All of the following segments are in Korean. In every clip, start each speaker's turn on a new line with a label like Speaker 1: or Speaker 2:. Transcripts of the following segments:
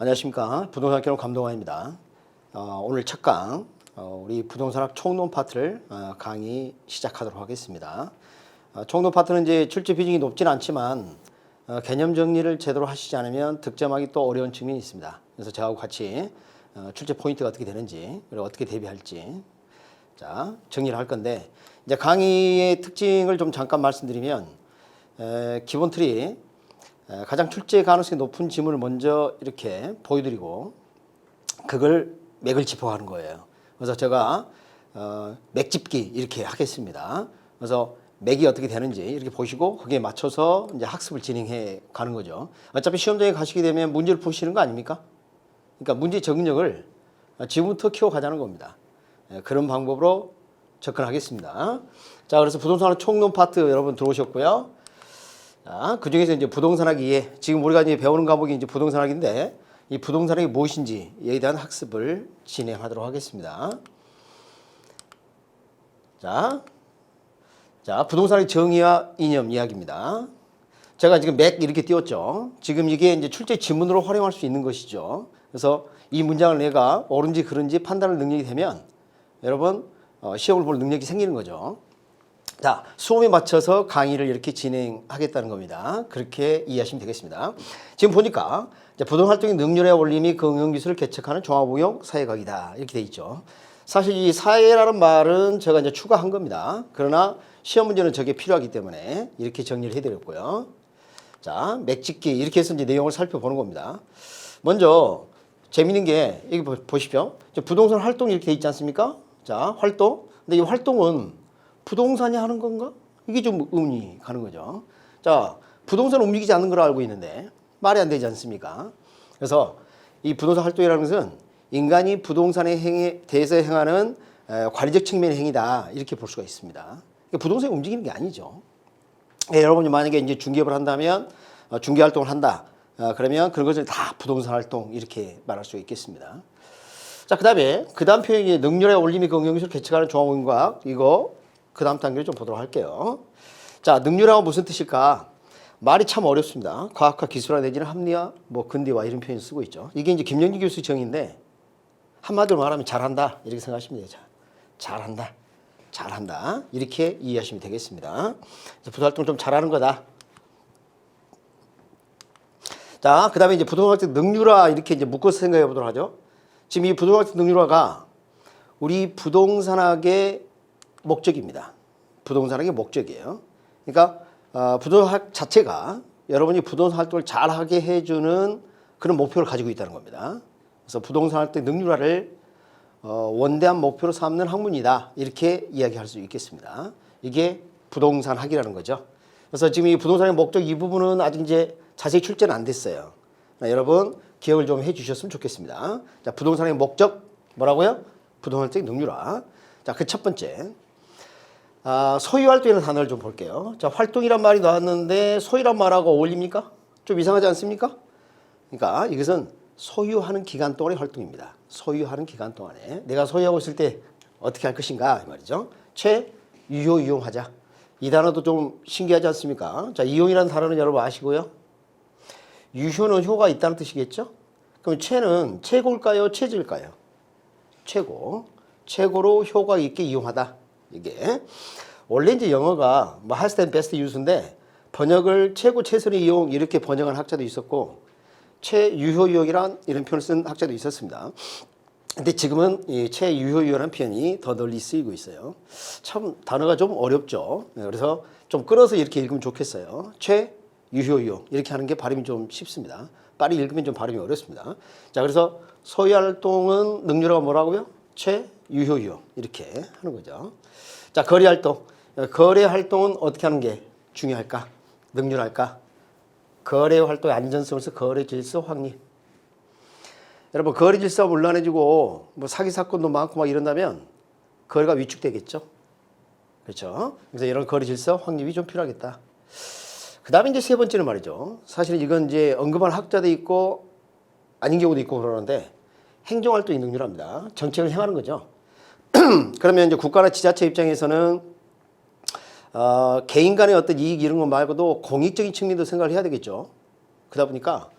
Speaker 1: 안녕하십니까. 부동산학교 감동환입니다. 오늘 첫 강, 우리 부동산학 총론 파트를 강의 시작하도록 하겠습니다. 총론 파트는 이제 출제 비중이 높진 않지만 개념 정리를 제대로 하시지 않으면 득점하기 또 어려운 측면이 있습니다. 그래서 저하고 같이 출제 포인트가 어떻게 되는지, 그리고 어떻게 대비할지 자 정리를 할 건데, 이제 강의의 특징을 좀 잠깐 말씀드리면 기본 틀이 가장 출제 가능성이 높은 지문을 먼저 이렇게 보여드리고 그걸 맥을 짚어가는 거예요. 그래서 제가 맥짚기 이렇게 하겠습니다. 그래서 맥이 어떻게 되는지 이렇게 보시고 거기에 맞춰서 이제 학습을 진행해 가는 거죠. 어차피 시험장에 가시게 되면 문제를 푸시는 거 아닙니까? 그러니까 문제 적응력을 지금부터 키워가자는 겁니다. 그런 방법으로 접근하겠습니다. 자, 그래서 부동산 총론 파트 여러분 들어오셨고요. 자, 그 중에서 이제 부동산학 이해, 지금 우리가 이제 배우는 과목이 이제 부동산학인데 이 부동산학이 무엇인지에 대한 학습을 진행하도록 하겠습니다. 자, 부동산의 정의와 이념 이야기입니다. 제가 지금 맥 이렇게 띄웠죠. 지금 이게 이제 출제 지문으로 활용할 수 있는 것이죠. 그래서 이 문장을 내가 옳은지 그른지 판단할 능력이 되면 여러분 시험을 볼 능력이 생기는 거죠. 자, 수험에 맞춰서 강의를 이렇게 진행하겠다는 겁니다. 그렇게 이해하시면 되겠습니다. 지금 보니까 부동산 활동의 능률의 올림이 그 응용기술을 개척하는 종합응용 사회학이다. 이렇게 돼 있죠. 사실 이 사회라는 말은 제가 이제 추가한 겁니다. 그러나 시험 문제는 저게 필요하기 때문에 이렇게 정리를 해드렸고요. 자, 맥짓기 이렇게 해서 이제 내용을 살펴보는 겁니다. 먼저 재밌는 게 여기 보십시오. 부동산 활동이 이렇게 돼 있지 않습니까? 자, 활동. 근데 이 활동은 부동산이 하는 건가? 이게 좀 의문이 가는 거죠. 자, 부동산은 움직이지 않는 걸 알고 있는데 말이 안 되지 않습니까? 그래서 이 부동산 활동이라는 것은 인간이 부동산의 행위에 대해서 행하는 관리적 측면의 행위다. 이렇게 볼 수가 있습니다. 부동산이 움직이는 게 아니죠. 여러분이 만약에 이제 중개업을 한다면 중개 활동을 한다. 그러면 그런 것을 다 부동산 활동 이렇게 말할 수 있겠습니다. 자, 그 다음 표현이 능률의 올림이 그 응용기술을 개척하는 종합응용과학, 이거 그 다음 단계를 좀 보도록 할게요. 자, 능률하고 무슨 뜻일까? 말이 참 어렵습니다. 과학화, 기술화 내지는 합리화, 근대화 이런 표현을 쓰고 있죠. 이게 이제 김영진 교수 정의인데 한마디로 말하면 잘한다 이렇게 생각하시면 되죠. 잘한다 이렇게 이해하시면 되겠습니다. 부동산활동 좀 잘하는 거다. 자, 그 다음에 이제 부동산활동 능률화 이렇게 이제 묶어서 생각해 보도록 하죠. 지금 이 부동산활동 능률화가 우리 부동산학의 목적입니다. 부동산학의 목적이에요. 그러니까 부동산학 자체가 여러분이 부동산 활동을 잘하게 해주는 그런 목표를 가지고 있다는 겁니다. 그래서 부동산 활동 능률화를 원대한 목표로 삼는 학문이다. 이렇게 이야기할 수 있겠습니다. 이게 부동산학이라는 거죠. 그래서 지금 이 부동산의 목적 이 부분은 아직 이제 자세히 출제는 안 됐어요. 여러분 기억을 좀 해주셨으면 좋겠습니다. 자, 부동산의 목적 뭐라고요? 부동산 활동 능률화. 자, 그 첫 번째. 소유활동이라는 단어를 좀 볼게요. 자, 활동이란 말이 나왔는데 소유란 말하고 어울립니까? 좀 이상하지 않습니까? 그러니까 이것은 소유하는 기간 동안의 활동입니다. 소유하는 기간 동안에 내가 소유하고 있을 때 어떻게 할 것인가 이 말이죠. 이용하자. 이 단어도 좀 신기하지 않습니까? 자, 이용이라는 단어는 여러분 아시고요. 유효는 효가 있다는 뜻이겠죠? 그럼 최는 최고일까요? 최저일까요? 최고로 효과 있게 이용하다. 이게 원래 이제 영어가 highest and best use인데 번역을 최고 최선의 이용 이렇게 번역한 학자도 있었고 최유효 이용이란 이런 표현을 쓴 학자도 있었습니다. 근데 지금은 이 최유효 이용이라는 표현이 더 널리 쓰이고 있어요. 참 단어가 좀 어렵죠. 그래서 좀 끌어서 이렇게 읽으면 좋겠어요. 최유효 이용 이렇게 하는 게 발음이 좀 쉽습니다. 빨리 읽으면 좀 발음이 어렵습니다. 자, 그래서 소유활동은 능률화가 뭐라고요? 최유효 이용 이렇게 하는 거죠. 자, 거래활동. 거래활동은 어떻게 하는 게 중요할까? 능률할까? 거래활동의 안전성에서 거래질서 확립. 여러분, 거래질서가 문란해지고 사기 사건도 많고 막 이런다면 거래가 위축되겠죠? 그렇죠? 그래서 이런 거래질서 확립이 좀 필요하겠다. 그 다음에 이제 세 번째는 말이죠. 사실 이건 이제 언급한 학자도 있고 아닌 경우도 있고 그러는데 행정활동이 능률합니다. 정책을 행하는 거죠. 그러면 이제 국가나 지자체 입장에서는 개인 간의 어떤 이익 이런 것 말고도 공익적인 측면도 생각을 해야 되겠죠. 그러다 보니까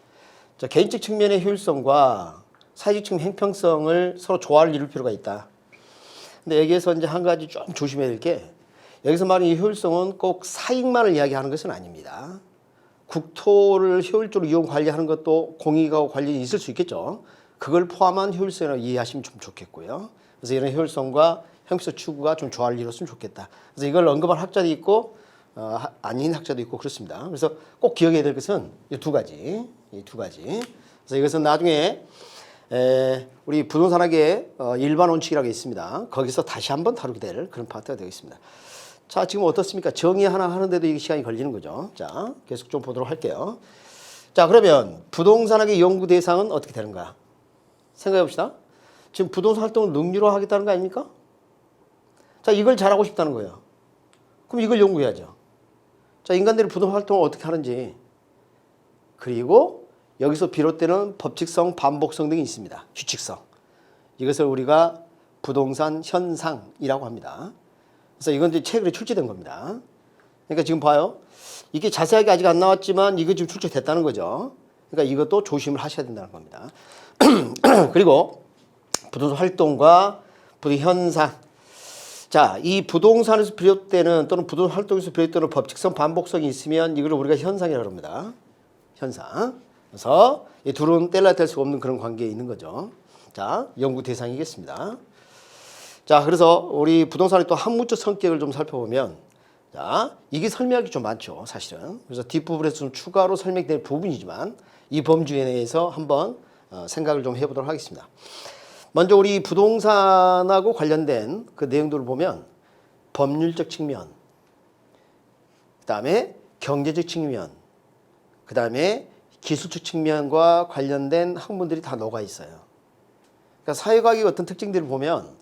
Speaker 1: 자, 개인적 측면의 효율성과 사회적 측면 형평성을 서로 조화를 이룰 필요가 있다. 근데 여기에서 이제 한 가지 좀 조심해야 될 게, 여기서 말하는 이 효율성은 꼭 사익만을 이야기하는 것은 아닙니다. 국토를 효율적으로 이용 관리하는 것도 공익하고 관련이 있을 수 있겠죠. 그걸 포함한 효율성이라고 이해하시면 좀 좋겠고요. 그래서 이런 효율성과 형평성 추구가 좀 조화를 이뤘으면 좋겠다. 그래서 이걸 언급한 학자도 있고 아닌 학자도 있고 그렇습니다. 그래서 꼭 기억해야 될 것은 이 두 가지, 이 두 가지. 그래서 이것은 나중에 우리 부동산학의 일반 원칙이라고 있습니다. 거기서 다시 한번 다루게 될 그런 파트가 되겠습니다. 자, 지금 어떻습니까? 정의 하나 하는데도 이 시간이 걸리는 거죠. 자, 계속 좀 보도록 할게요. 자, 그러면 부동산학의 연구 대상은 어떻게 되는가? 생각해 봅시다. 지금 부동산 활동을 능률화하겠다는 거 아닙니까? 자, 이걸 잘하고 싶다는 거예요. 그럼 이걸 연구해야죠. 자, 인간들이 부동산 활동을 어떻게 하는지, 그리고 여기서 비롯되는 법칙성, 반복성 등이 있습니다. 규칙성. 이것을 우리가 부동산 현상이라고 합니다. 그래서 이건 이제 최근에 출제된 겁니다. 그러니까 지금 봐요. 이게 자세하게 아직 안 나왔지만 이거 지금 출제됐다는 거죠. 그러니까 이것도 조심을 하셔야 된다는 겁니다. 그리고 부동산 활동과 부동산 현상. 자, 이 부동산에서 비롯되는 또는 부동산 활동에서 비롯되는 법칙성, 반복성이 있으면 이걸 우리가 현상이라고 합니다. 현상. 그래서 이 둘은 뗄래야 뗄 수 없는 그런 관계에 있는 거죠. 자, 연구 대상이겠습니다. 자, 그래서 우리 부동산의 또 학문적 성격을 좀 살펴보면, 자, 이게 설명하기 좀 많죠, 사실은. 그래서 뒷부분에서 좀 추가로 설명될 부분이지만 이 범주에 대해서 한번 생각을 좀 해보도록 하겠습니다. 먼저 우리 부동산하고 관련된 그 내용들을 보면 법률적 측면, 그 다음에 경제적 측면, 그 다음에 기술적 측면과 관련된 학문들이 다 녹아 있어요. 그러니까 사회과학의 어떤 특징들을 보면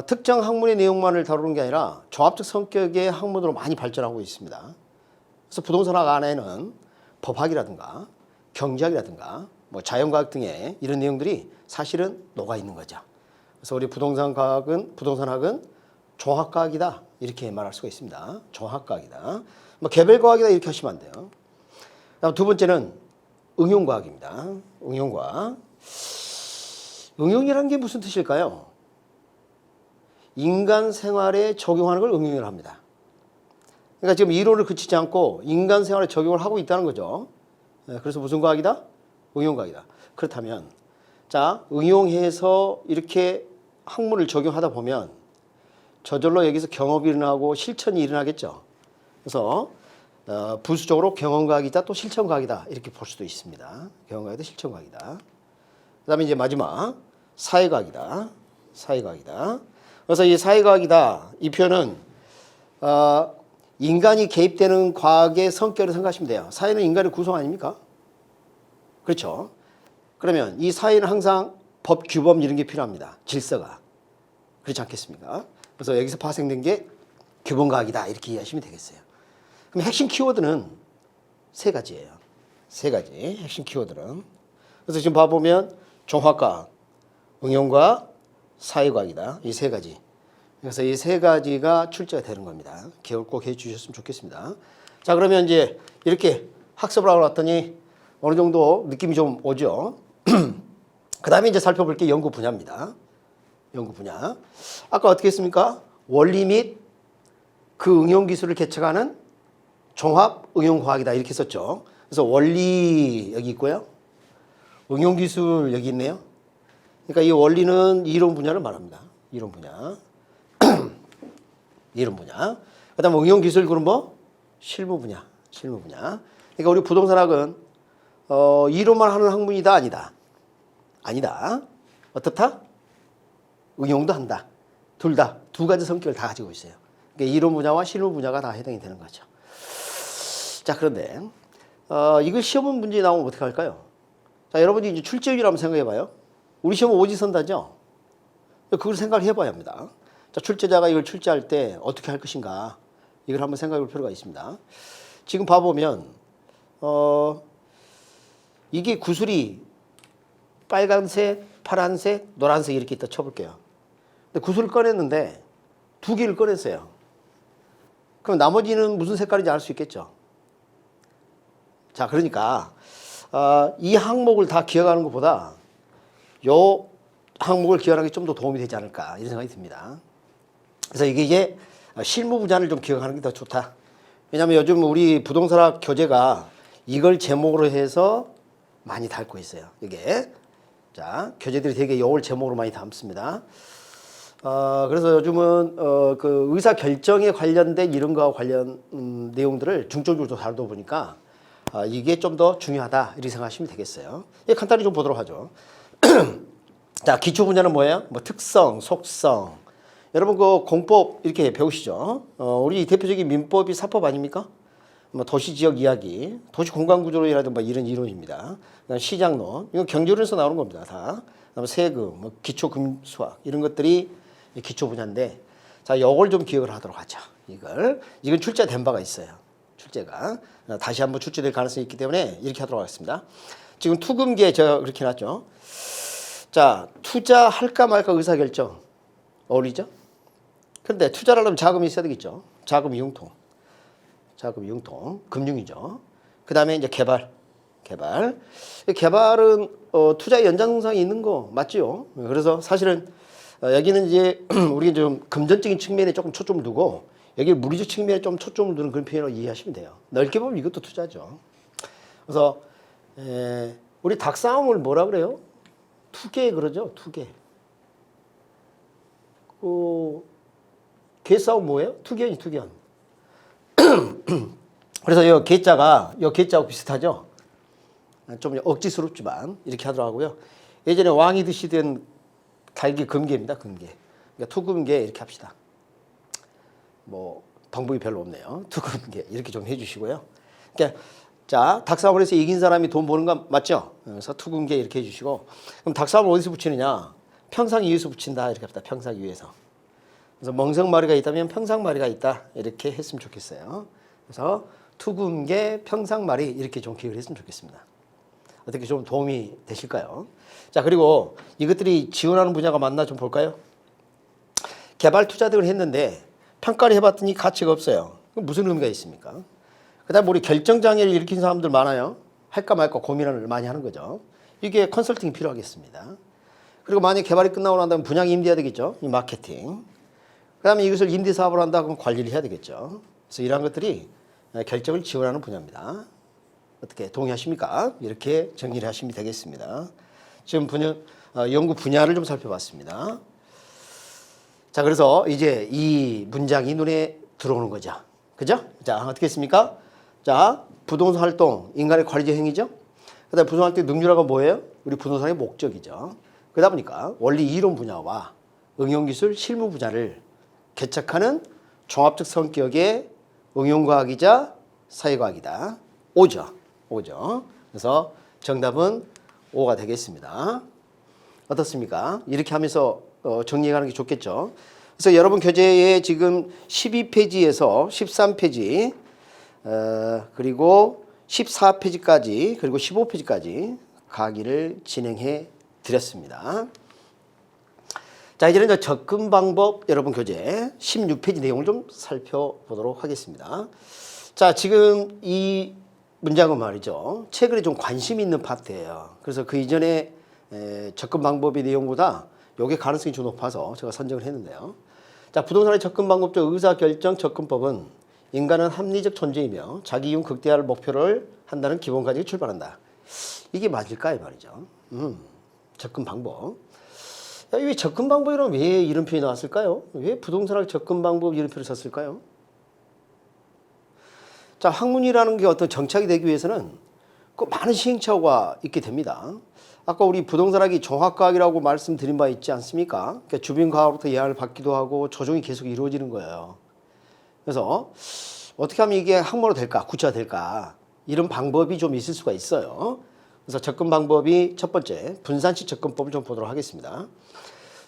Speaker 1: 특정 학문의 내용만을 다루는 게 아니라 종합적 성격의 학문으로 많이 발전하고 있습니다. 그래서 부동산학 안에는 법학이라든가 경제학이라든가 뭐 자연과학 등의 이런 내용들이 사실은 녹아 있는 거죠. 그래서 우리 부동산학은 종합과학이다 이렇게 말할 수가 있습니다. 종합과학이다. 뭐 개별과학이다 이렇게 하시면 안 돼요. 다음 두 번째는 응용과학입니다. 응용과학. 응용이라는 게 무슨 뜻일까요? 인간 생활에 적용하는 걸 응용이라고 합니다. 그러니까 지금 이론을 그치지 않고 인간 생활에 적용을 하고 있다는 거죠. 그래서 무슨 과학이다? 응용과학이다. 그렇다면 자, 응용해서 이렇게 학문을 적용하다 보면 저절로 여기서 경험이 일어나고 실천이 일어나겠죠. 그래서 부수적으로 경험과학이다 또 실천과학이다 이렇게 볼 수도 있습니다. 경험과학이다 실천과학이다. 그 다음에 이제 마지막 사회과학이다. 사회과학이다. 그래서 이 사회과학이다 이 표현은 인간이 개입되는 과학의 성격을 생각하시면 돼요. 사회는 인간의 구성 아닙니까? 그렇죠. 그러면 이 사회는 항상 법, 규범 이런 게 필요합니다. 질서가. 그렇지 않겠습니까? 그래서 여기서 파생된 게 규범과학이다 이렇게 이해하시면 되겠어요. 그럼 핵심 키워드는 세 가지예요. 세 가지 핵심 키워드는. 그래서 지금 봐보면 종합과학, 응용과학, 사회과학이다. 이 세 가지. 그래서 이 세 가지가 출제가 되는 겁니다. 기억을 꼭 해주셨으면 좋겠습니다. 자, 그러면 이제 이렇게 학습을 하고 났더니 어느 정도 느낌이 좀 오죠. 그 다음에 이제 살펴볼 게 연구 분야입니다. 연구 분야. 아까 어떻게 했습니까? 원리 및 그 응용 기술을 개척하는 종합 응용과학이다 이렇게 썼죠. 그래서 원리 여기 있고요. 응용 기술 여기 있네요. 그러니까 이 원리는 이론 분야를 말합니다. 이론 분야. 이론 분야. 그 다음 응용 기술 그럼 뭐? 실무 분야. 실무 분야. 그러니까 우리 부동산학은 이론만 하는 학문이다 아니다. 아니다. 어떻다? 응용도 한다. 둘 다 두 가지 성격을 다 가지고 있어요. 그러니까 이론 분야와 실무 분야가 다 해당이 되는 거죠. 자, 그런데 이걸 시험 문제에 나오면 어떻게 할까요? 자, 여러분이 이제 출제율을 한번 생각해 봐요. 우리 시험은 오지선다죠? 그걸 생각을 해봐야 합니다. 자, 출제자가 이걸 출제할 때 어떻게 할 것인가 이걸 한번 생각해 볼 필요가 있습니다. 지금 봐보면 이게 구슬이 빨간색, 파란색, 노란색 이렇게 있다 쳐볼게요. 근데 구슬을 꺼냈는데 두 개를 꺼냈어요. 그럼 나머지는 무슨 색깔인지 알 수 있겠죠? 자, 그러니까 이 항목을 다 기억하는 것보다 요 항목을 기억하는 게 좀 더 도움이 되지 않을까 이런 생각이 듭니다. 그래서 이게 실무 분야를 좀 기억하는 게 더 좋다. 왜냐하면 요즘 우리 부동산학 교재가 이걸 제목으로 해서 많이 담고 있어요. 이게 자 교재들이 되게 이걸 제목으로 많이 담습니다. 그래서 요즘은 그 의사 결정에 관련된 이런 거와 관련 내용들을 중점적으로 다루다 보니까 이게 좀 더 중요하다 이렇게 생각하시면 되겠어요. 간단히 좀 보도록 하죠. 자 기초 분야는 뭐예요? 뭐 특성, 속성. 여러분 그 공법 이렇게 배우시죠? 우리 대표적인 민법이 사법 아닙니까? 뭐 도시지역 이야기, 도시공간구조론이라든가 이런 이론입니다. 그다음 시장론, 이건 경제론에서 나오는 겁니다. 다. 그다음에 세금, 뭐 기초금수학 이런 것들이 기초 분야인데, 자, 요걸 좀 기억을 하도록 하죠. 이건 출제된 바가 있어요. 출제가 다시 한번 출제될 가능성이 있기 때문에 이렇게 하도록 하겠습니다. 지금 투금계 제가 그렇게 놨죠. 자, 투자할까 말까 의사결정 어울리죠? 근데 투자를 하려면 자금이 있어야 되겠죠. 자금 이용통, 금융이죠. 그 다음에 이제 개발은 투자의 연장성이 있는 거 맞죠? 그래서 사실은 여기는 이제 우리 좀 금전적인 측면에 조금 초점을 두고 여기 물리적 측면에 좀 초점을 두는 그런 표현으로 이해하시면 돼요. 넓게 보면 이것도 투자죠. 그래서 우리 닭싸움을 뭐라 그래요? 투개 그러죠? 투개. 개싸움 뭐예요? 투견이 투견. 그래서 이 개자하고 비슷하죠? 좀 억지스럽지만 이렇게 하더라고요. 예전에 왕이 드시던 달기 금계입니다. 금계. 그러니까 투금계 이렇게 합시다. 뭐 방법이 별로 없네요. 투금계 이렇게 좀 해주시고요. 그러니까 자 닭싸움을 해서 이긴 사람이 돈 버는 건 맞죠? 그래서 투금계 이렇게 해주시고 그럼 닭싸움을 어디서 붙이느냐? 평상 위에서 붙인다 이렇게 합시다. 평상 위에서. 그래서 멍석마리가 있다면 평상마리가 있다 이렇게 했으면 좋겠어요. 그래서 투금계 평상마리 이렇게 좀 기억을 했으면 좋겠습니다. 어떻게 좀 도움이 되실까요? 자 그리고 이것들이 지원하는 분야가 맞나 좀 볼까요? 개발 투자 등을 했는데 평가를 해봤더니 가치가 없어요. 그럼 무슨 의미가 있습니까? 그 다음에 우리 결정장애를 일으킨 사람들 많아요. 할까 말까 고민을 많이 하는 거죠. 이게 컨설팅이 필요하겠습니다. 그리고 만약 개발이 끝나고 난 다음에 분양이 임대해야 되겠죠. 이 마케팅. 그 다음에 이것을 임대사업을 한다 그러면 관리를 해야 되겠죠. 그래서 이러한 것들이 결정을 지원하는 분야입니다. 어떻게 동의하십니까? 이렇게 정리를 하시면 되겠습니다. 지금 연구 분야를 좀 살펴봤습니다. 자, 그래서 이제 이 문장이 눈에 들어오는 거죠. 그죠? 자, 어떻게 했습니까? 자, 부동산 활동, 인간의 관리적 행위죠. 그 다음에 부동산 활동의 능률화가 뭐예요? 우리 부동산의 목적이죠. 그러다 보니까 원리 이론 분야와 응용기술 실무 분야를 개척하는 종합적 성격의 응용과학이자 사회과학이다. 오죠. 그래서 정답은 5가 되겠습니다. 어떻습니까? 이렇게 하면서 정리해가는 게 좋겠죠. 그래서 여러분 교재에 지금 12페이지에서 13페이지 그리고 14페이지까지 그리고 15페이지까지 강의를 진행해 드렸습니다. 자 이제는 접근 방법 여러분 교재 16페이지 내용을 좀 살펴보도록 하겠습니다. 자 지금 이 문장은 말이죠. 최근에 좀 관심 있는 파트예요. 그래서 그 이전에 접근 방법의 내용보다 요게 가능성이 좀 높아서 제가 선정을 했는데요. 자 부동산의 접근 방법적 의사결정 접근법은 인간은 합리적 존재이며 자기 이용 극대화를 목표를 한다는 기본 가지고 출발한다. 이게 맞을까 이 말이죠. 접근 방법. 야, 왜 접근 방법이라면 왜 이런 표현이 나왔을까요? 왜 부동산학 접근 방법 이런 표현을 썼을까요? 자, 학문이라는 게 어떤 정착이 되기 위해서는 그 많은 시행착오가 있게 됩니다. 아까 우리 부동산학이 종합과학이라고 말씀드린 바 있지 않습니까? 그러니까 주변과학으로부터 예약을 받기도 하고 조정이 계속 이루어지는 거예요. 그래서 어떻게 하면 이게 학문으로 될까, 구체화될까 이런 방법이 좀 있을 수가 있어요. 그래서 접근 방법이 첫 번째 분산식 접근법을 좀 보도록 하겠습니다.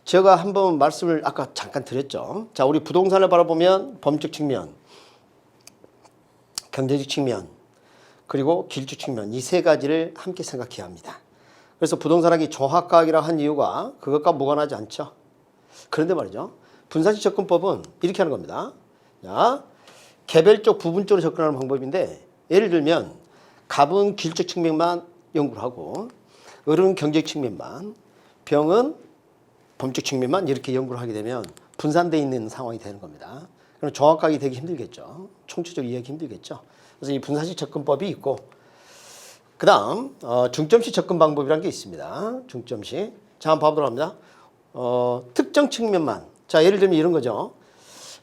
Speaker 1: 제가 한번 말씀을 아까 잠깐 드렸죠. 자, 우리 부동산을 바라보면 법적 측면, 경제적 측면, 그리고 기술적 측면 이 세 가지를 함께 생각해야 합니다. 그래서 부동산학이 종합과학이라 한 이유가 그것과 무관하지 않죠. 그런데 말이죠. 분산식 접근법은 이렇게 하는 겁니다. 자, 개별적 부분적으로 접근하는 방법인데 예를 들면 값은 기술적 측면만 연구를 하고 을은 경제적 측면만, 병은 범죄 측면만 이렇게 연구를 하게 되면 분산되어 있는 상황이 되는 겁니다. 그럼 정확하게 되기 힘들겠죠. 총체적으로 이해하기 힘들겠죠. 그래서 이 분산식 접근법이 있고, 그 다음 중점식 접근 방법이라는 게 있습니다. 중점식. 자, 한번 봐보도록 합니다. 특정 측면만. 자, 예를 들면 이런 거죠.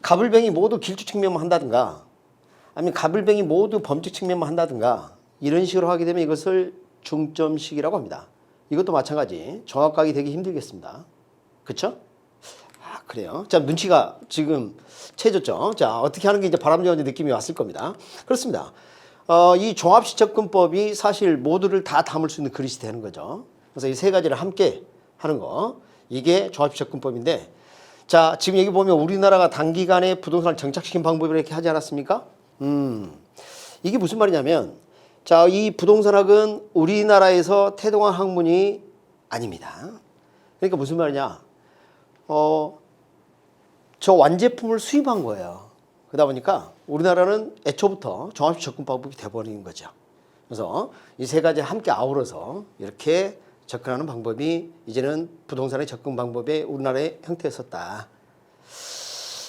Speaker 1: 갑을병이 모두 길주 측면만 한다든가, 아니면 갑을병이 모두 범죄 측면만 한다든가, 이런 식으로 하게 되면 이것을 중점식이라고 합니다. 이것도 마찬가지. 정확하게 되기 힘들겠습니다. 그쵸? 아, 그래요. 자, 눈치가 지금 채졌죠. 자, 어떻게 하는 게 이제 바람직한 느낌이 왔을 겁니다. 그렇습니다. 이 종합식 접근법이 사실 모두를 다 담을 수 있는 그릇이 되는 거죠. 그래서 이 세 가지를 함께 하는 거, 이게 종합식 접근법인데, 자, 지금 여기 보면 우리나라가 단기간에 부동산을 정착시킨 방법을 이렇게 하지 않았습니까? 이게 무슨 말이냐면, 자, 이 부동산학은 우리나라에서 태동한 학문이 아닙니다. 그러니까 무슨 말이냐? 저 완제품을 수입한 거예요. 그러다 보니까 우리나라는 애초부터 종합식 접근 방법이 돼버린 거죠. 그래서 이 세 가지 함께 아우러서 이렇게 접근하는 방법이 이제는 부동산의 접근 방법의 우리나라의 형태였었다.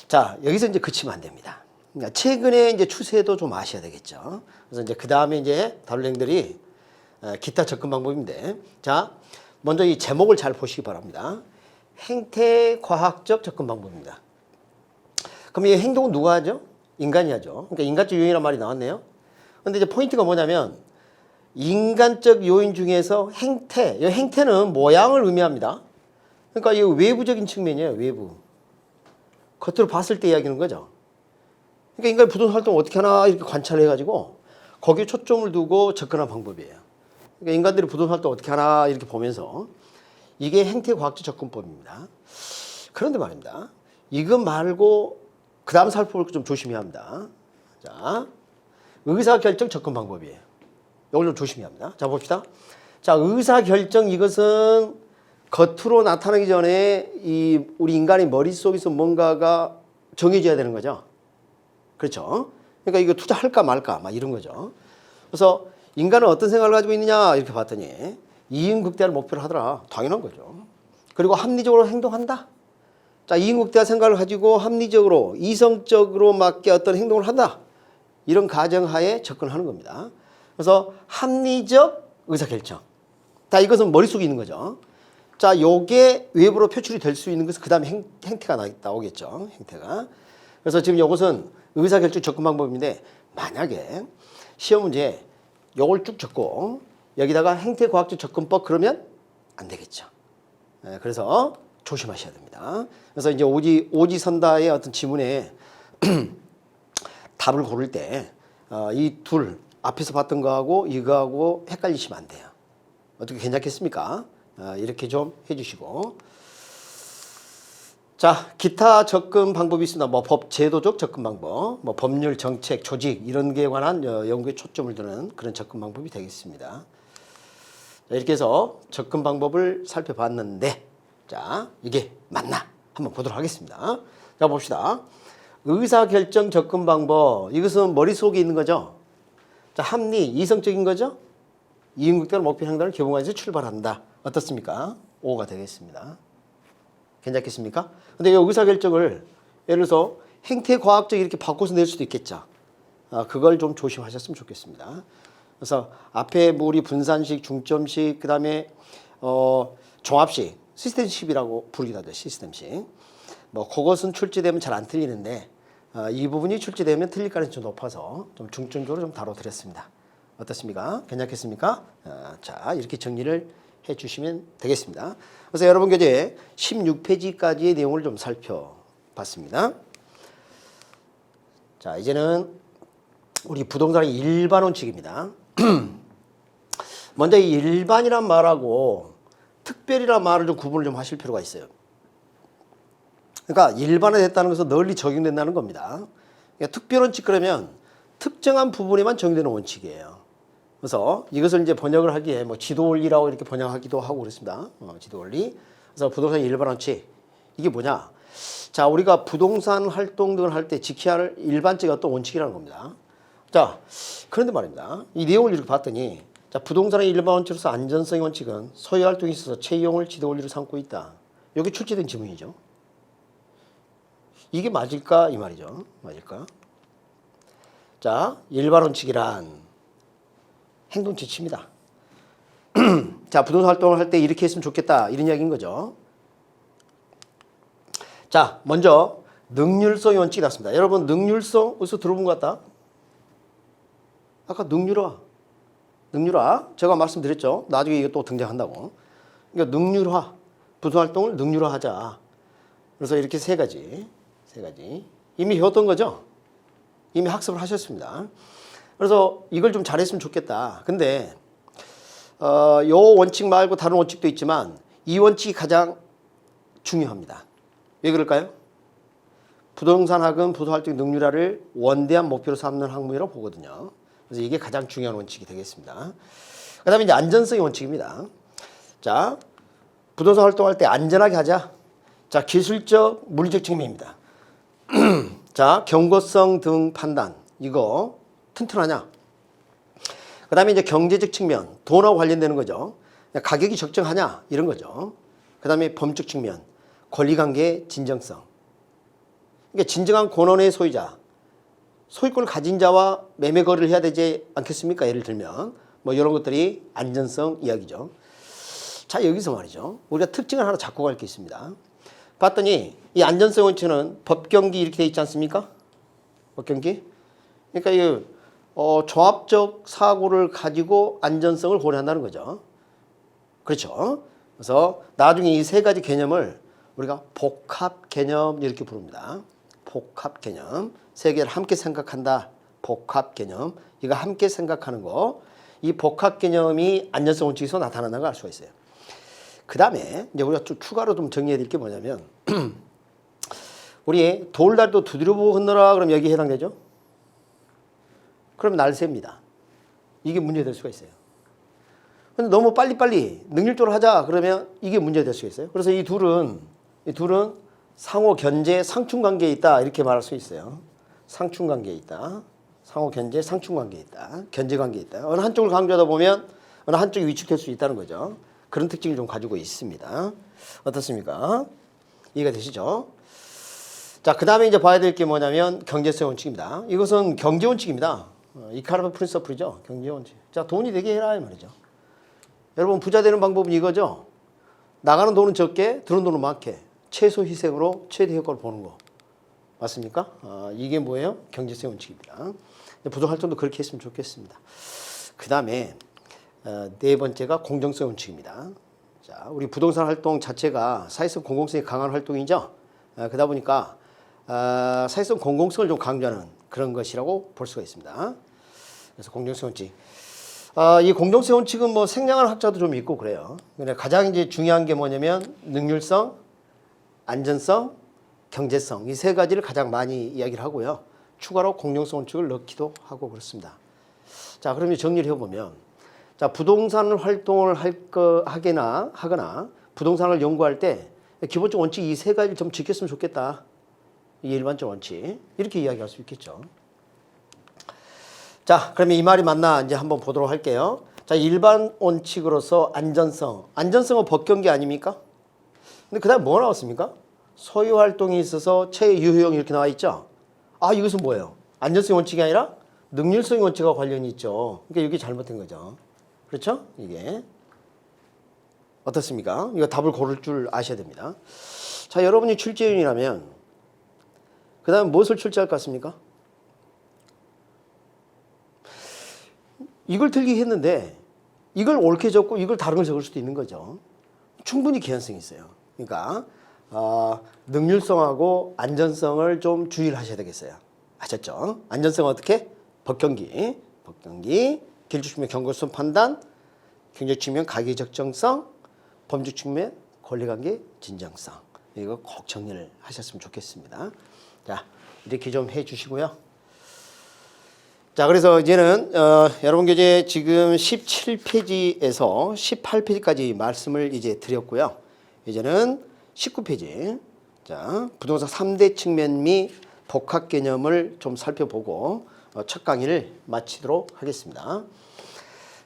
Speaker 1: 자, 여기서 이제 그치면 안 됩니다. 그러니까 최근에 이제 추세도 좀 아셔야 되겠죠. 그래서 이제 그 다음에 이제 다룰 내용들이 기타 접근 방법인데, 자, 먼저 이 제목을 잘 보시기 바랍니다. 행태과학적 접근 방법입니다. 그럼 이 행동은 누가 하죠? 인간이 하죠. 그러니까 인간적 요인이란 말이 나왔네요. 근데 이제 포인트가 뭐냐면, 인간적 요인 중에서 행태, 이 행태는 모양을 의미합니다. 그러니까 이 외부적인 측면이에요. 외부. 겉으로 봤을 때 이야기하는 거죠. 그러니까 인간의 부동산 활동을 어떻게 하나 이렇게 관찰을 해가지고 거기에 초점을 두고 접근하는 방법이에요. 그러니까 인간들이 부동산 활동을 어떻게 하나 이렇게 보면서, 이게 행태과학적 접근법입니다. 그런데 말입니다. 이것 말고 그 다음 살펴볼 거 좀 조심해야 합니다. 자, 의사결정 접근 방법이에요. 이걸 좀 조심해야 합니다. 자, 봅시다. 자, 의사결정, 이것은 겉으로 나타나기 전에 우리 인간의 머릿속에서 뭔가가 정해져야 되는 거죠. 그렇죠? 그러니까 이거 투자할까 말까 막 이런 거죠. 그래서 인간은 어떤 생각을 가지고 있느냐 이렇게 봤더니 이익극대화를 목표로 하더라. 당연한 거죠. 그리고 합리적으로 행동한다. 자, 이익극대화 생각을 가지고 합리적으로 이성적으로 맞게 어떤 행동을 한다. 이런 가정하에 접근하는 겁니다. 그래서 합리적 의사결정. 자, 이것은 머릿속에 있는 거죠. 자, 요게 외부로 표출이 될 수 있는 것은 그 다음에 행태가 나오겠죠. 행태가. 그래서 지금 이것은 의사결정 접근 방법인데, 만약에 시험 문제에 요걸 쭉 적고 여기다가 행태과학적 접근법 그러면 안 되겠죠. 그래서 조심하셔야 됩니다. 그래서 이제 오지선다의 어떤 지문에 답을 고를 때 이 둘 앞에서 봤던 거하고 이거하고 헷갈리시면 안 돼요. 어떻게 괜찮겠습니까? 이렇게 좀 해주시고. 자, 기타 접근 방법이 있습니다. 뭐 법 제도적 접근 방법, 뭐 법률, 정책, 조직 이런 게 관한 연구에 초점을 두는 그런 접근 방법이 되겠습니다. 자, 이렇게 해서 접근 방법을 살펴봤는데, 자, 이게 맞나 한번 보도록 하겠습니다. 자, 봅시다. 의사결정 접근 방법, 이것은 머릿속에 있는 거죠. 자, 합리, 이성적인 거죠. 이익극대화 목표 행동을 개봉해서 출발한다. 어떻습니까? 5가 되겠습니다. 괜찮겠습니까? 근데 이 의사결정을 예를 들어서 행태과학적 이렇게 바꿔서 낼 수도 있겠죠. 그걸 좀 조심하셨으면 좋겠습니다. 그래서 앞에 우리 분산식, 중점식, 그 다음에 종합식, 시스템식이라고 부르기도 하죠. 시스템식. 뭐 그것은 출제되면 잘 안 틀리는데 이 부분이 출제되면 틀릴 가능성이 좀 높아서 좀 중점적으로 좀 다뤄드렸습니다. 어떻습니까? 괜찮겠습니까? 자, 이렇게 정리를 해주시면 되겠습니다. 그래서 여러분 교재 16페이지까지의 내용을 좀 살펴봤습니다. 자, 이제는 우리 부동산의 일반 원칙입니다. 먼저 이 일반이란 말하고 특별이란 말을 좀 구분을 좀 하실 필요가 있어요. 그러니까 일반화됐다는 것은 널리 적용된다는 겁니다. 그러니까 특별 원칙 그러면 특정한 부분에만 적용되는 원칙이에요. 그래서 이것을 이제 번역을 하기에 뭐 지도 원리라고 이렇게 번역하기도 하고 그렇습니다. 지도 원리. 그래서 부동산 일반 원칙. 이게 뭐냐? 자, 우리가 부동산 활동 등을 할 때 지켜야 할 일반적인 어떤 원칙이라는 겁니다. 자, 그런데 말입니다. 이 내용을 이렇게 봤더니 자, 부동산의 일반 원칙으로서 안전성의 원칙은 소유 활동에 있어서 채용을 지도 원리로 삼고 있다. 여기 출제된 지문이죠. 이게 맞을까 이 말이죠. 맞을까? 자, 일반 원칙이란 행동 지침이다. 자, 부동산 활동을 할 때 이렇게 했으면 좋겠다 이런 이야기인 거죠. 자, 먼저 능률성의 원칙이 나왔습니다. 여러분 능률성 어디서 들어본 것 같다? 아까 능률화 제가 말씀드렸죠. 나중에 이거 또 등장한다고. 그러니까 능률화, 부동산 활동을 능률화하자. 그래서 이렇게 세 가지 이미 배웠던 거죠. 이미 학습을 하셨습니다. 그래서 이걸 좀 잘했으면 좋겠다. 근데 요 원칙 말고 다른 원칙도 있지만 이 원칙이 가장 중요합니다. 왜 그럴까요? 부동산학은 부동산활동 능률화를 원대한 목표로 삼는 학문이라고 보거든요. 그래서 이게 가장 중요한 원칙이 되겠습니다. 그 다음에 이제 안전성의 원칙입니다. 자, 부동산 활동할 때 안전하게 하자. 자, 기술적, 물리적 측면입니다. 자, 경고성 등 판단. 이거 튼튼하냐? 그 다음에 이제 경제적 측면. 돈하고 관련되는 거죠. 가격이 적정하냐? 이런 거죠. 그 다음에 법적 측면. 권리관계의 진정성. 그러니까 진정한 권한의 소유자. 소유권을 가진 자와 매매 거래를 해야 되지 않겠습니까? 예를 들면 뭐 이런 것들이 안전성 이야기죠. 자, 여기서 말이죠. 우리가 특징을 하나 잡고 갈 게 있습니다. 봤더니 이 안전성 원칙은 법경기 이렇게 돼 있지 않습니까? 법경기. 그러니까 이 종합적 사고를 가지고 안전성을 고려한다는 거죠. 그렇죠. 그래서 나중에 이 세 가지 개념을 우리가 복합 개념 이렇게 부릅니다. 복합 개념. 세 개를 함께 생각한다. 복합 개념. 이거 함께 생각하는 거. 이 복합 개념이 안전성 원칙에서 나타난다는 걸 알 수가 있어요. 그 다음에 이제 우리가 좀 추가로 좀 정리해야 될 게 뭐냐면 우리 돌다리도 두드려보고 건너라 그러면 여기에 해당되죠? 그러면 날새입니다. 이게 문제될 수가 있어요. 근데 너무 빨리빨리 능률적으로 하자 그러면 이게 문제될 수가 있어요. 그래서 이 둘은 상호 견제, 상충 관계에 있다 이렇게 말할 수 있어요. 상충 관계에 있다. 상호 견제, 상충 관계에 있다. 견제 관계에 있다. 어느 한쪽을 강조하다 보면 어느 한쪽이 위축될 수 있다는 거죠. 그런 특징을 좀 가지고 있습니다. 어떻습니까? 이해가 되시죠? 자, 그 다음에 이제 봐야 될 게 뭐냐면 경제성 원칙입니다. 이것은 경제 원칙입니다. 이카노미 프린서플이죠. 경제 원칙. 자, 돈이 되게 해라 이 말이죠. 여러분 부자 되는 방법은 이거죠. 나가는 돈은 적게, 들어오는 돈은 많게. 최소 희생으로 최대 효과를 보는 거. 맞습니까? 이게 뭐예요? 경제성 원칙입니다. 부동산 활동도 그렇게 했으면 좋겠습니다. 그 다음에 네 번째가 공정성 원칙입니다. 자, 우리 부동산 활동 자체가 사회성 공공성이 강한 활동이죠. 그러다 보니까 사회성 공공성을 좀 강조하는 그런 것이라고 볼 수가 있습니다. 그래서 공정성 원칙. 이 공정성 원칙은 뭐 생략하는 학자도 좀 있고 그래요. 근데 가장 이제 중요한 게 뭐냐면 능률성, 안전성, 경제성 이 세 가지를 가장 많이 이야기를 하고요. 추가로 공정성 원칙을 넣기도 하고 그렇습니다. 자, 그러면 정리를 해보면 자, 부동산 활동을 하거나 부동산을 연구할 때 기본적 원칙 이 세 가지를 좀 지켰으면 좋겠다. 이 일반적 원칙 이렇게 이야기할 수 있겠죠. 자, 그러면 이 말이 맞나 이제 한번 보도록 할게요. 자, 일반 원칙으로서 안전성은 법경기 아닙니까? 근데 그 다음에 뭐 나왔습니까? 소유 활동이 있어서 체유효용 이렇게 나와 있죠. 이것은 뭐예요? 안전성 원칙이 아니라 능률성 원칙과 관련이 있죠. 그러니까 이게 잘못된 거죠. 그렇죠? 이게 어떻습니까? 이거 답을 고를 줄 아셔야 됩니다. 자, 여러분이 출제위원이라면 그 다음에 무엇을 출제할 것 같습니까? 이걸 들기 했는데 이걸 옳게 적고 이걸 다른 걸 적을 수도 있는 거죠. 충분히 개연성이 있어요. 그러니까 능률성하고 안전성을 좀 주의를 하셔야 되겠어요. 아셨죠? 안전성은 어떻게? 법경기, 기술적 측면 경고성 판단, 경제적 측면 가격 적정성, 법적 측면 권리관계 진정성. 이거 꼭 정리를 하셨으면 좋겠습니다. 자, 이렇게 좀 해주시고요. 자, 그래서 이제는 여러분 교재 지금 17페이지에서 18페이지까지 말씀을 이제 드렸고요. 이제는 19페이지. 자, 부동산 3대 측면 및 복합 개념을 좀 살펴보고 첫 강의를 마치도록 하겠습니다.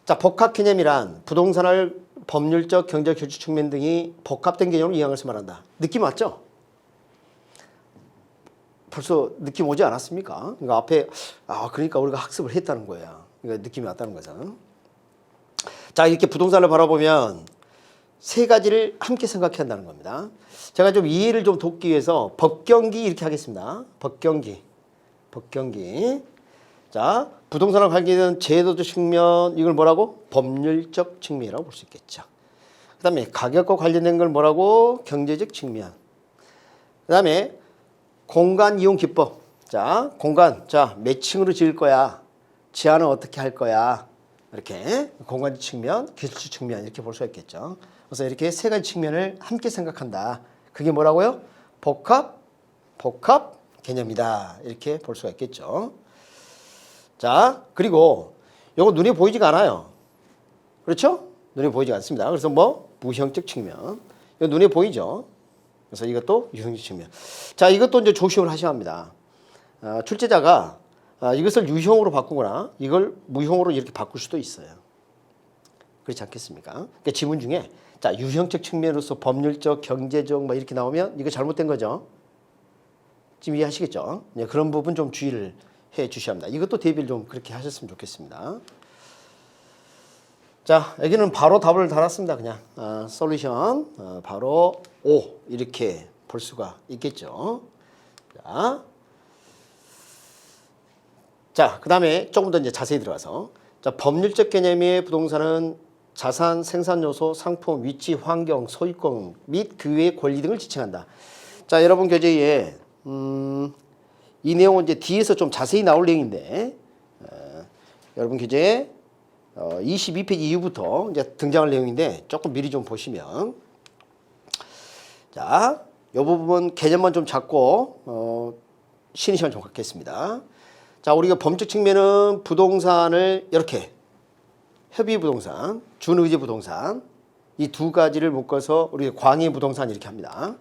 Speaker 1: 자, 자, 복합 개념이란 부동산을 법률적, 경제적, 교육적 측면 등이 복합된 개념으로 이해한 것을 말한다. 느낌 왔죠? 벌써 느낌 오지 않았습니까? 그러니까 앞에 그러니까 우리가 학습을 했다는 거야. 그러니까 느낌이 왔다는 거죠. 자, 이렇게 부동산을 바라보면 세 가지를 함께 생각해야 한다는 겁니다. 제가 좀 이해를 좀 돕기 위해서 법경기 이렇게 하겠습니다. 법경기. 자, 부동산을 관계되는 제도적 측면, 이걸 뭐라고? 법률적 측면이라고 볼 수 있겠죠. 그 다음에 가격과 관련된 걸 뭐라고? 경제적 측면. 그 다음에 공간 이용 기법. 자, 공간. 자, 몇 층으로 지을 거야? 제한은 어떻게 할 거야? 이렇게 공간적 측면, 기술적 측면 이렇게 볼 수가 있겠죠. 그래서 이렇게 세 가지 측면을 함께 생각한다. 그게 뭐라고요? 복합 개념이다. 이렇게 볼 수가 있겠죠. 자, 그리고 이거 눈에 보이지가 않아요. 그렇죠? 눈에 보이지 않습니다. 그래서 뭐? 무형적 측면. 이거 눈에 보이죠? 그래서 이것도 유형적 측면. 자, 이것도 이제 조심을 하셔야 합니다. 출제자가 이것을 유형으로 바꾸거나 이걸 무형으로 이렇게 바꿀 수도 있어요. 그렇지 않겠습니까? 그러니까 지문 중에 자, 유형적 측면으로서 법률적, 경제적 뭐 이렇게 나오면 이거 잘못된 거죠. 지금 이해하시겠죠? 네, 그런 부분 좀 주의를 해 주셔야 합니다. 이것도 대비를 좀 그렇게 하셨으면 좋겠습니다. 자, 여기는 바로 답을 달았습니다. 그냥 솔루션 바로 O 이렇게 볼 수가 있겠죠. 자, 그 다음에 조금 더 이제 자세히 들어가서 자, 법률적 개념의 부동산은 자산, 생산 요소, 상품, 위치, 환경, 소유권 및 그 외의 권리 등을 지칭한다. 자, 여러분 교재에 이 내용은 이제 뒤에서 좀 자세히 나올 내용인데 여러분 교재에 22페이지 이후부터 이제 등장할 내용인데 조금 미리 좀 보시면 자, 이 부분 개념만 좀 잡고 쉬는 시간 좀 갖겠습니다. 자, 우리가 법적 측면은 부동산을 이렇게 협의부동산, 준의제부동산 이 두 가지를 묶어서 우리가 광의부동산 이렇게 합니다.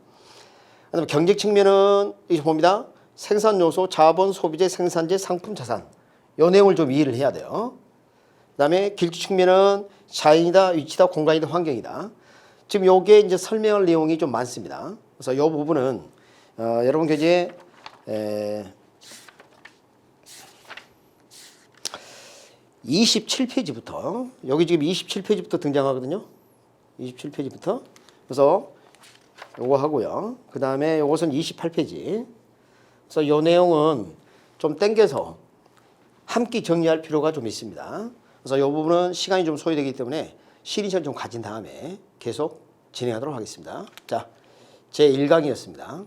Speaker 1: 그다음에 경제적 측면은 이렇게 봅니다. 생산요소, 자본, 소비재, 생산재, 상품, 자산 이 내용을 좀 이해를 해야 돼요. 그 다음에 길주 측면은 자연이다, 위치다, 공간이다, 환경이다. 지금 요게 이제 설명할 내용이 좀 많습니다. 그래서 이 부분은 여러분 교재에 27페이지부터 여기 지금 27페이지부터 등장하거든요. 27페이지부터 그래서 요거 하고요. 그 다음에 요것은 28페이지. 그래서 요 내용은 좀 땡겨서 함께 정리할 필요가 좀 있습니다. 그래서 이 부분은 시간이 좀 소요되기 때문에 쉬는 시간 좀 가진 다음에 계속 진행하도록 하겠습니다. 자, 제 1강이었습니다.